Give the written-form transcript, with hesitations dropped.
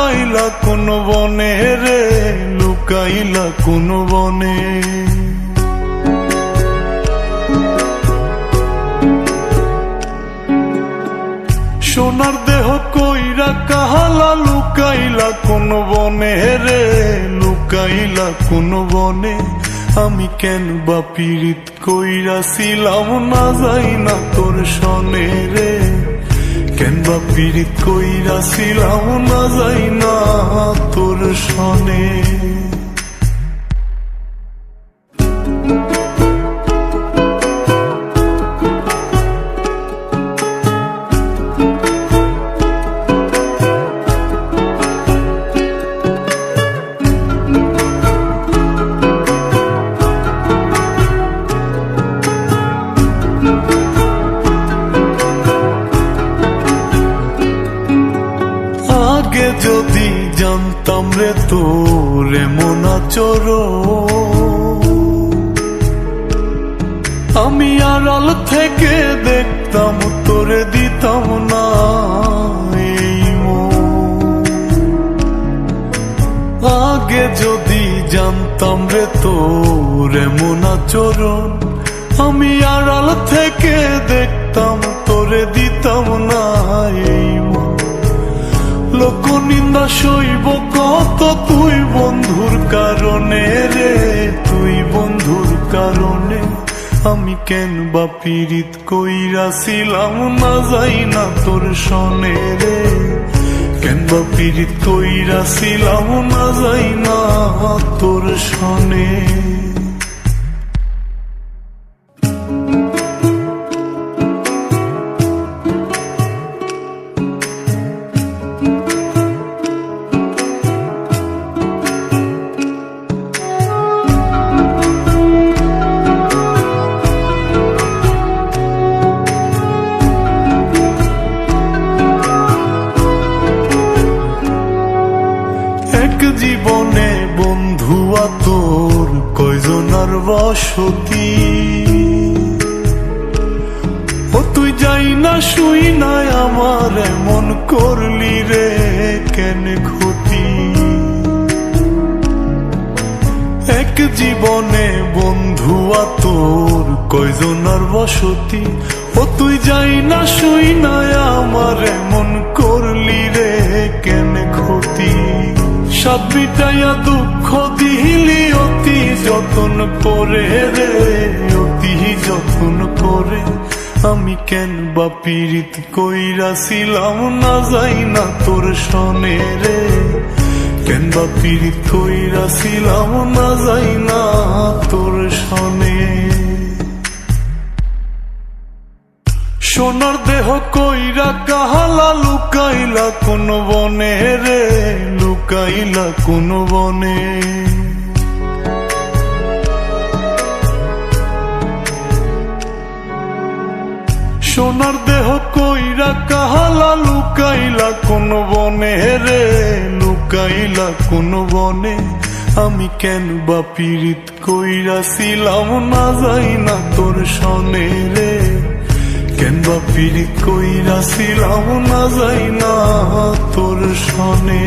লুকাইলা কোন বনে রে, লুকাইলা কোন বনে। সোনার দেহ কইরা কাহালা লুকাইলা কোন বনে রে, লুকাইলা কোন বনে। আমি কেন বা পীড়িত কইরাছিলাম না যাই না তোর সনে রে, কেন বা পীড়িত কইরাছিলাম না যাই না তোর সনে। আগে যদি জানতাম রে তোর এমন আচরণ, আমি আড়াল থেকে দেখতাম তোরে দিতাম না এই মন। আগে যদি জানতাম রে তোর এমন আচরণ, আমি আড়াল থেকে দেখতাম তোরে দিতাম না এই মন। লোক নিন্দা সইব কত তুই বন্ধুর কারণে রে, তুই বন্ধুর কারণে। আমি কেন বা পীড়িত কইরাছিলাম না যাই না তোর সনে রে, কেন বা পীড়িত কইরাছিলাম না যাই না তোর সনে। জীবনে বন্ধুয়া তোর কয়জনার বসতি, ও তুই যাই না শুই নাই আমার এমন করলি রে কেন ক্ষতি। এক জীবনে বন্ধুয়া তোর কয়জনার বসতি, ও তুই যাই না শুই নাই আমার এমন করলি রে কেন ক্ষতি। সাত বিটাইয়া দুঃখ দিলি অতি যতন করে রে, অতি যতন করে। আমি কেন বা পীড়িত কইরাছিলাম না যাই না তোর সনে রে, কেন বা পীড়িত কইরাছিলাম না যাই না তোর সনে। সোনার দেহ কইরা কাহালা লুকাইলা কোন বনে রে, লুকাইলা কোন বনে। সোনার দেহ কইরা কাহালা লুকাইলা কোন বনে রে, লুকাইলা কোন বনে। আমি কেন বা পীড়িত কইরাছিলাম না যাই না তোর সনে রে, কেন বা পীড়িত কইরাছিলাম না যাই না তোর সনে।